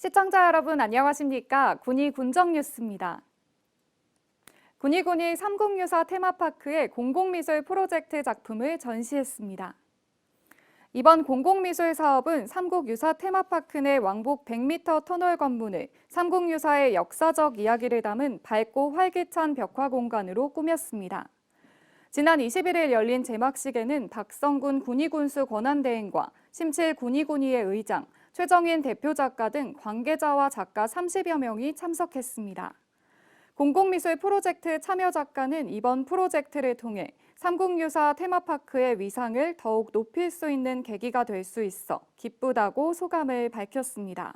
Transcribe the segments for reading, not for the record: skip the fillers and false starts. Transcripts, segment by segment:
시청자 여러분 안녕하십니까? 군이 군정뉴스입니다. 군이 삼국유사 테마파크의 공공미술 프로젝트 작품을 전시했습니다. 이번 공공미술 사업은 삼국유사 테마파크 내 왕복 100m 터널 건물을 삼국유사의 역사적 이야기를 담은 밝고 활기찬 벽화 공간으로 꾸몄습니다. 지난 21일 열린 제막식에는 박성군 군의군수 권한대행과 심칠 군의군의회 의장, 최정인 대표 작가 등 관계자와 작가 30여 명이 참석했습니다. 공공미술 프로젝트 참여 작가는 이번 프로젝트를 통해 삼국유사 테마파크의 위상을 더욱 높일 수 있는 계기가 될 수 있어 기쁘다고 소감을 밝혔습니다.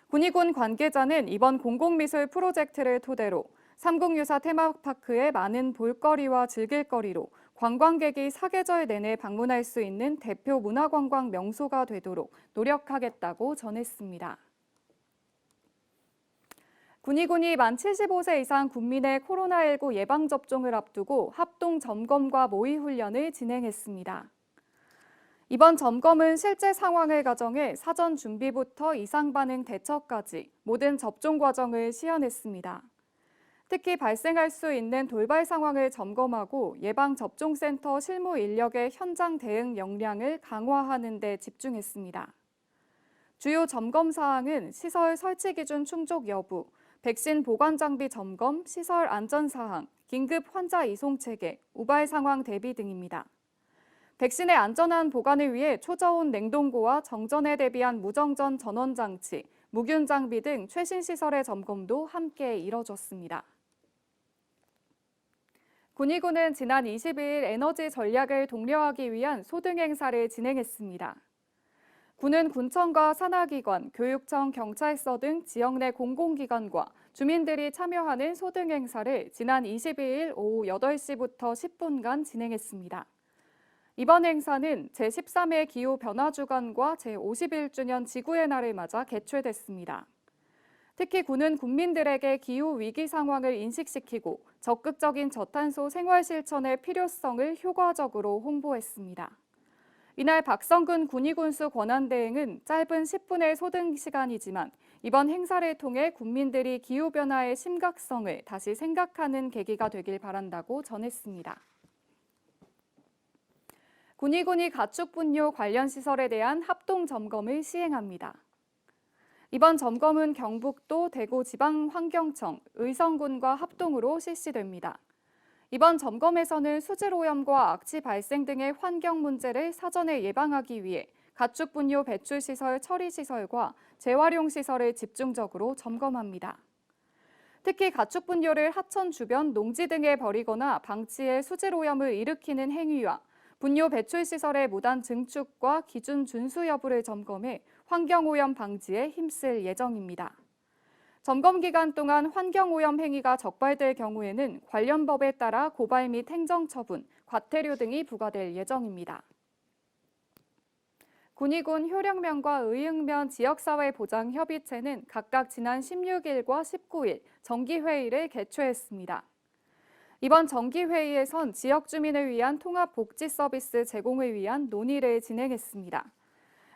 군의군 관계자는 이번 공공미술 프로젝트를 토대로 삼국유사 테마파크의 많은 볼거리와 즐길거리로 관광객이 사계절 내내 방문할 수 있는 대표 문화관광 명소가 되도록 노력하겠다고 전했습니다. 군의군이 만 75세 이상 국민의 코로나19 예방접종을 앞두고 합동 점검과 모의 훈련을 진행했습니다. 이번 점검은 실제 상황을 가정해 사전 준비부터 이상 반응 대처까지 모든 접종 과정을 시연했습니다. 특히 발생할 수 있는 돌발 상황을 점검하고 예방접종센터 실무 인력의 현장 대응 역량을 강화하는 데 집중했습니다. 주요 점검 사항은 시설 설치 기준 충족 여부, 백신 보관 장비 점검, 시설 안전 사항, 긴급 환자 이송 체계, 우발 상황 대비 등입니다. 백신의 안전한 보관을 위해 초저온 냉동고와 정전에 대비한 무정전 전원 장치, 무균 장비 등 최신 시설의 점검도 함께 이뤄졌습니다. 군의군은 지난 22일 에너지 전략을 독려하기 위한 소등 행사를 진행했습니다. 군은 군청과 산하기관, 교육청, 경찰서 등 지역 내 공공기관과 주민들이 참여하는 소등 행사를 지난 22일 오후 8시부터 10분간 진행했습니다. 이번 행사는 제13회 기후변화주간과 제51주년 지구의 날을 맞아 개최됐습니다. 특히 군은 국민들에게 기후위기 상황을 인식시키고 적극적인 저탄소 생활 실천의 필요성을 효과적으로 홍보했습니다. 이날 박성근 군의군수 권한대행은 짧은 10분의 소등 시간이지만 이번 행사를 통해 국민들이 기후변화의 심각성을 다시 생각하는 계기가 되길 바란다고 전했습니다. 군의군이 가축분뇨 관련 시설에 대한 합동 점검을 시행합니다. 이번 점검은 경북도 대구지방환경청, 의성군과 합동으로 실시됩니다. 이번 점검에서는 수질오염과 악취 발생 등의 환경 문제를 사전에 예방하기 위해 가축분뇨 배출시설 처리시설과 재활용시설을 집중적으로 점검합니다. 특히 가축분뇨를 하천 주변 농지 등에 버리거나 방치해 수질오염을 일으키는 행위와 분뇨 배출시설의 무단 증축과 기준 준수 여부를 점검해 환경오염 방지에 힘쓸 예정입니다. 점검 기간 동안 환경오염 행위가 적발될 경우에는 관련 법에 따라 고발 및 행정처분, 과태료 등이 부과될 예정입니다. 군의군 효령면과 의흥면 지역사회보장협의체는 각각 지난 16일과 19일 정기회의를 개최했습니다. 이번 정기회의에선 지역 주민을 위한 통합복지 서비스 제공을 위한 논의를 진행했습니다.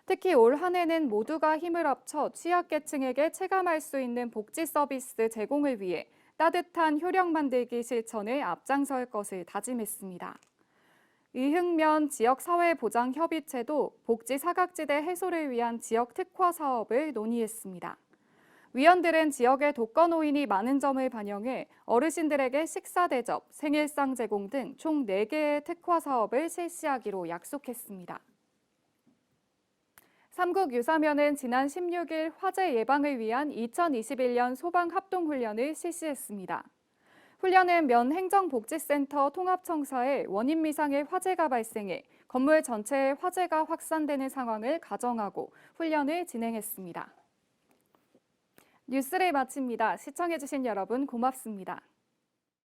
특히 올 한 해는 모두가 힘을 합쳐 취약계층에게 체감할 수 있는 복지 서비스 제공을 위해 따뜻한 효령 만들기 실천에 앞장설 것을 다짐했습니다. 의흥면 지역사회보장협의체도 복지 사각지대 해소를 위한 지역 특화 사업을 논의했습니다. 위원들은 지역의 독거노인이 많은 점을 반영해 어르신들에게 식사 대접, 생일상 제공 등 총 4개의 특화 사업을 실시하기로 약속했습니다. 삼국유사면은 지난 16일 화재 예방을 위한 2021년 소방합동훈련을 실시했습니다. 훈련은 면 행정복지센터 통합청사에 원인 미상의 화재가 발생해 건물 전체에 화재가 확산되는 상황을 가정하고 훈련을 진행했습니다. 뉴스를 마칩니다. 시청해주신 여러분 고맙습니다.